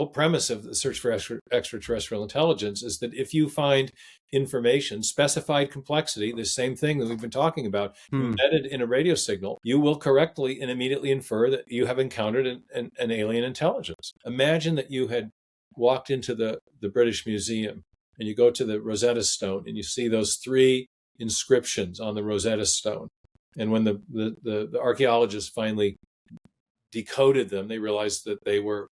whole premise of the search for extraterrestrial intelligence is that if you find information, specified complexity, the same thing that we've been talking about, embedded in a radio signal, you will correctly and immediately infer that you have encountered an alien intelligence. Imagine that you had walked into the British Museum and you go to the Rosetta Stone and you see those 3 inscriptions on the Rosetta Stone. And when the archaeologists finally decoded them, they realized that they were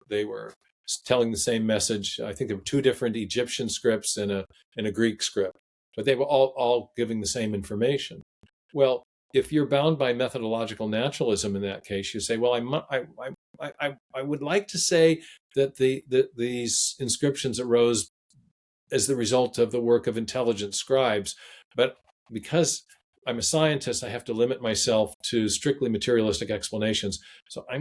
telling the same message. I think there were 2 different Egyptian scripts and a Greek script, but they were all giving the same information. Well, if you're bound by methodological naturalism in that case, you say, well, I would like to say that these inscriptions arose as the result of the work of intelligent scribes, but because I'm a scientist, I have to limit myself to strictly materialistic explanations. So I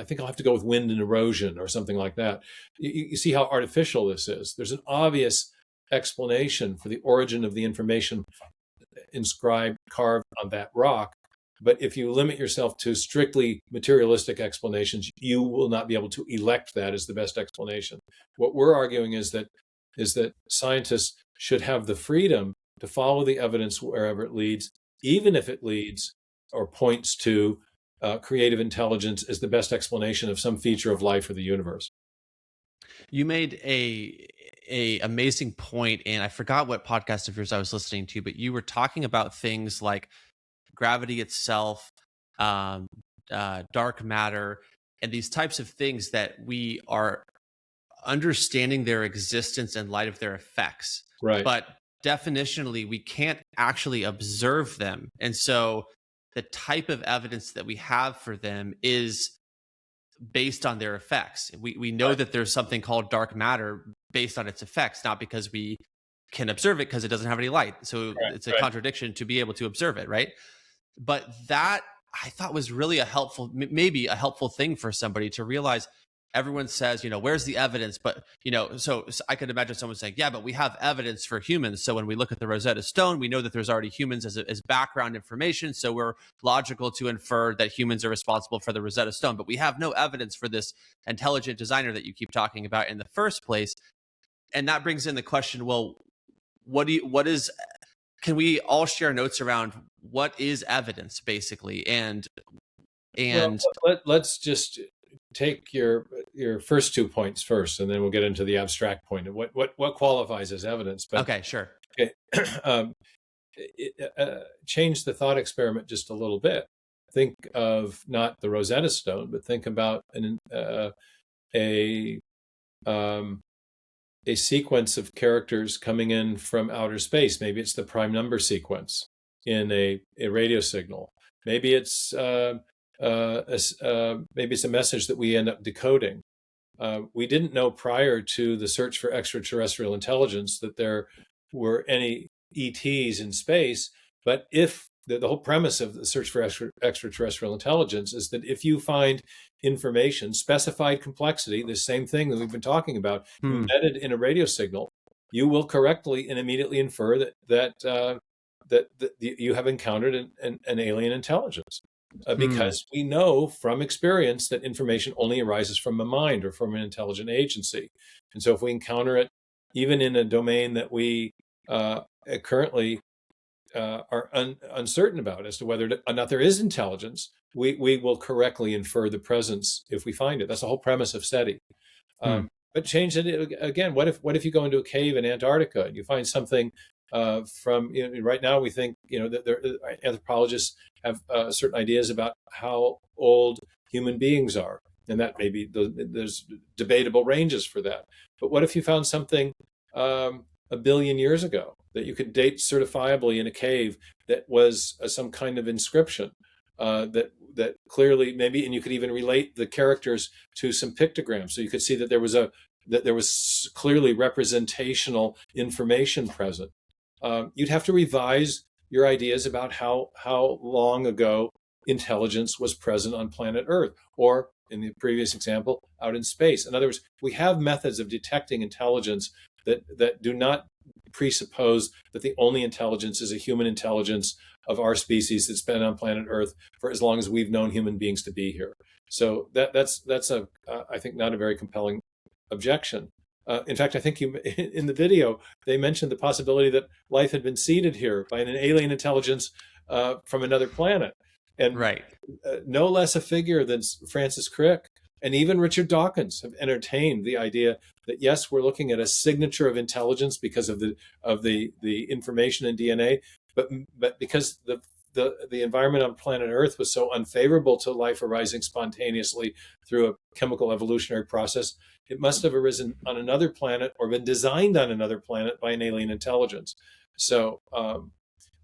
think I'll have to go with wind and erosion or something like that. You see how artificial this is. There's an obvious explanation for the origin of the information inscribed, carved on that rock. But if you limit yourself to strictly materialistic explanations, you will not be able to elect that as the best explanation. What we're arguing is that scientists should have the freedom to follow the evidence wherever it leads, even if it leads or points to creative intelligence as the best explanation of some feature of life or the universe. You made a amazing point, and I forgot what podcast of yours I was listening to, but you were talking about things like gravity itself, dark matter, and these types of things that we are understanding their existence in light of their effects. Right. But definitionally, we can't actually observe them. And so the type of evidence that we have for them is based on their effects. We know that there's something called dark matter based on its effects, not because we can observe it because it doesn't have any light. So it's a contradiction to be able to observe it, right? But that I thought was really maybe a helpful thing for somebody to realize. Everyone says, where's the evidence? But, so I could imagine someone saying, yeah, but we have evidence for humans. So when we look at the Rosetta Stone, we know that there's already humans as background information. So we're logical to infer that humans are responsible for the Rosetta Stone. But we have no evidence for this intelligent designer that you keep talking about in the first place. And that brings in the question, well, can we all share notes around what is evidence, basically? Let's just take your first 2 points first, and then we'll get into the abstract point of what qualifies as evidence. But, okay, sure. Okay, change the thought experiment just a little bit. Think of not the Rosetta Stone, but think about a sequence of characters coming in from outer space. Maybe it's the prime number sequence in a radio signal. Maybe it's maybe it's a message that we end up decoding. We didn't know prior to the search for extraterrestrial intelligence that there were any ETs in space, but if the whole premise of the search for extraterrestrial intelligence is that if you find information, specified complexity, the same thing that we've been talking about, embedded in a radio signal, you will correctly and immediately infer that you have encountered an alien intelligence. Because we know from experience that information only arises from a mind or from an intelligent agency. And so if we encounter it, even in a domain that we currently are uncertain about as to whether or not there is intelligence, we will correctly infer the presence if we find it. That's the whole premise of SETI. But change it again. What if you go into a cave in Antarctica and you find something from, right now we think, that anthropologists have certain ideas about how old human beings are. And that maybe there's debatable ranges for that. But what if you found something 1 billion years ago that you could date certifiably in a cave that was some kind of inscription that clearly maybe, and you could even relate the characters to some pictograms. So you could see that there was clearly representational information present. You'd have to revise your ideas about how long ago intelligence was present on planet Earth, or in the previous example, out in space. In other words, we have methods of detecting intelligence that do not presuppose that the only intelligence is a human intelligence of our species that's been on planet Earth for as long as we've known human beings to be here. So that's I think not a very compelling objection. In fact, I think in the video they mentioned the possibility that life had been seeded here by an alien intelligence from another planet, and Right. no less a figure than Francis Crick and even Richard Dawkins have entertained the idea that yes, we're looking at a signature of intelligence because of the information in DNA, but because the environment on planet Earth was so unfavorable to life arising spontaneously through a chemical evolutionary process, it must have arisen on another planet or been designed on another planet by an alien intelligence. So,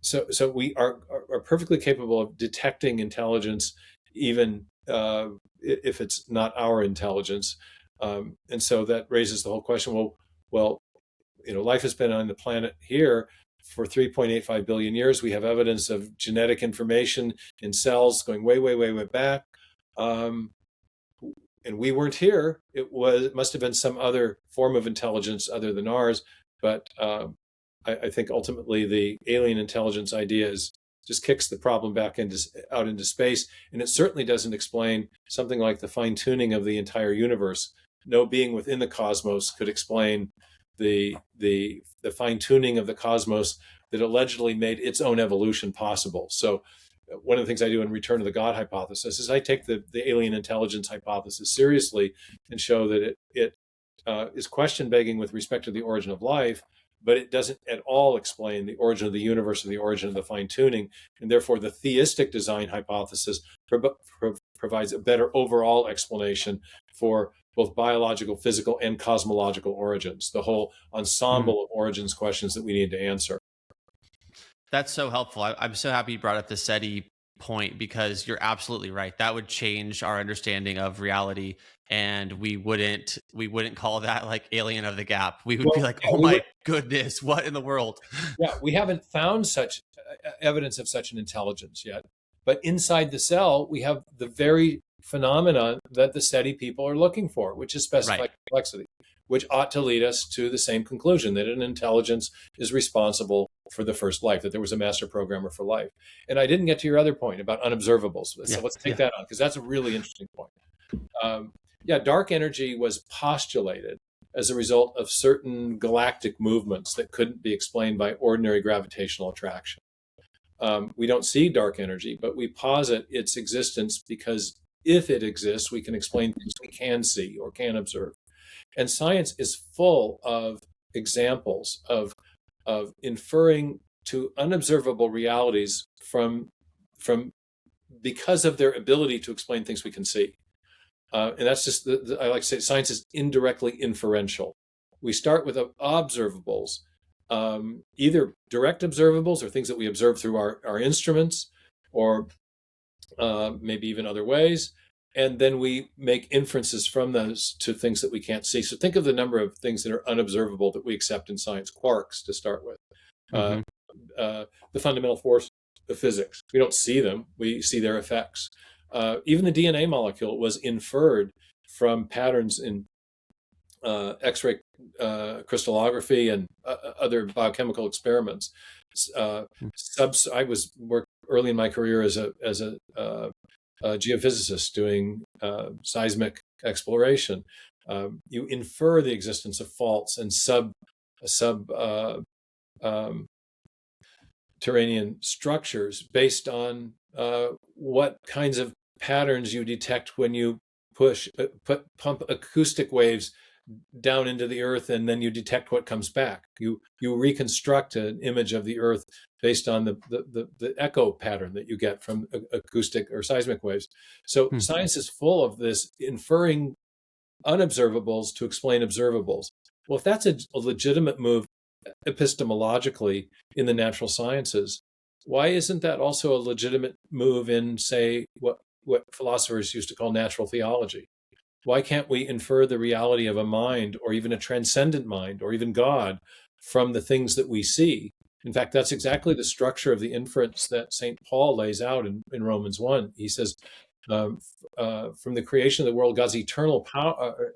so we are perfectly capable of detecting intelligence, even if it's not our intelligence. And so that raises the whole question. Well, life has been on the planet here for 3.85 billion years. We have evidence of genetic information in cells going way, way, way, way back. And we weren't here. It must have been some other form of intelligence other than ours. But I think ultimately the alien intelligence idea just kicks the problem back out into space, and it certainly doesn't explain something like the fine tuning of the entire universe. No being within the cosmos could explain the fine tuning of the cosmos that allegedly made its own evolution possible. So one of the things I do in Return to the God hypothesis is I take the alien intelligence hypothesis seriously and show that it is question begging with respect to the origin of life, but it doesn't at all explain the origin of the universe or the origin of the fine tuning. And therefore, the theistic design hypothesis provides a better overall explanation for both biological, physical, and cosmological origins, the whole ensemble of origins questions that we need to answer. That's so helpful. I'm so happy you brought up the SETI point, because you're absolutely right. That would change our understanding of reality, and we wouldn't call that like alien of the gap. We would be like, oh my goodness, what in the world? Yeah, we haven't found such evidence of such an intelligence yet. But inside the cell, we have the very phenomenon that the SETI people are looking for, which is specified complexity, which ought to lead us to the same conclusion, that an intelligence is responsible for the first life, that there was a master programmer for life. And I didn't get to your other point about unobservables. So let's take that on, because that's a really interesting point. Dark energy was postulated as a result of certain galactic movements that couldn't be explained by ordinary gravitational attraction. We don't see dark energy, but we posit its existence because if it exists, we can explain things we can see or can observe. And science is full of examples of inferring to unobservable realities from because of their ability to explain things we can see. And that's just, I like to say, science is indirectly inferential. We start with observables, either direct observables or things that we observe through our instruments, or maybe even other ways. And then we make inferences from those to things that we can't see. So think of the number of things that are unobservable that we accept in science. Quarks, to start with. The fundamental force of physics. We don't see them. We see their effects. Even the DNA molecule was inferred from patterns in X-ray crystallography and other biochemical experiments. I worked early in my career as a geophysicist doing seismic exploration. You infer the existence of faults and subterranean structures based on what kinds of patterns you detect when you pump acoustic waves down into the earth, and then you detect what comes back. You reconstruct an image of the earth based on the echo pattern that you get from acoustic or seismic waves. So science is full of this inferring unobservables to explain observables. Well, if that's a legitimate move epistemologically in the natural sciences, why isn't that also a legitimate move in, say, what philosophers used to call natural theology? Why can't we infer the reality of a mind, or even a transcendent mind, or even God, from the things that we see? In fact, that's exactly the structure of the inference that St. Paul lays out in Romans 1. He says, from the creation of the world, God's eternal power,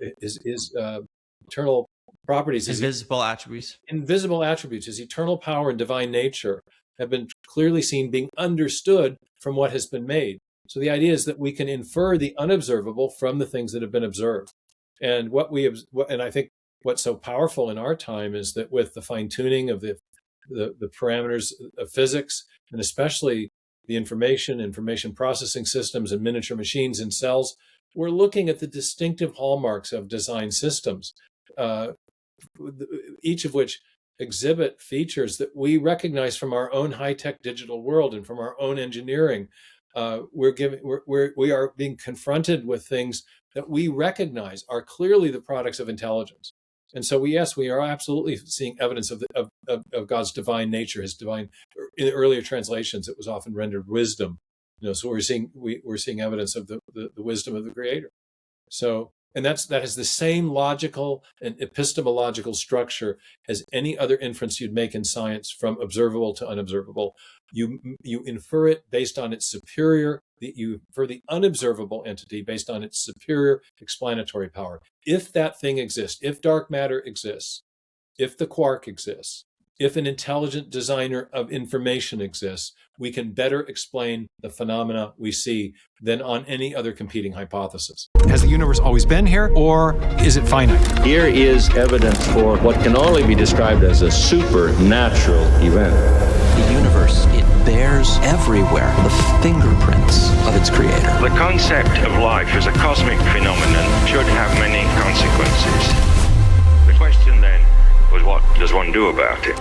eternal properties, invisible attributes, his eternal power and divine nature have been clearly seen, being understood from what has been made. So the idea is that we can infer the unobservable from the things that have been observed. And and I think what's so powerful in our time is that with the fine tuning of the parameters of physics, and especially the information processing systems and miniature machines in cells, we're looking at the distinctive hallmarks of design systems, each of which exhibit features that we recognize from our own high-tech digital world and from our own engineering. We are being confronted with things that we recognize are clearly the products of intelligence. And so we are absolutely seeing evidence of God's divine nature, his divine. In earlier translations, it was often rendered wisdom. So we're seeing evidence of the wisdom of the Creator. So, and that has the same logical and epistemological structure as any other inference you'd make in science, from observable to unobservable. You infer it based on its you infer the unobservable entity based on its superior explanatory power. If that thing exists, if dark matter exists, if the quark exists, if an intelligent designer of information exists, we can better explain the phenomena we see than on any other competing hypothesis. Has the universe always been here, or is it finite? Here is evidence for what can only be described as a supernatural event. The universe, it bears everywhere the fingerprints of its creator. The concept of life as a cosmic phenomenon should have many consequences. The question then was, what does one do about it?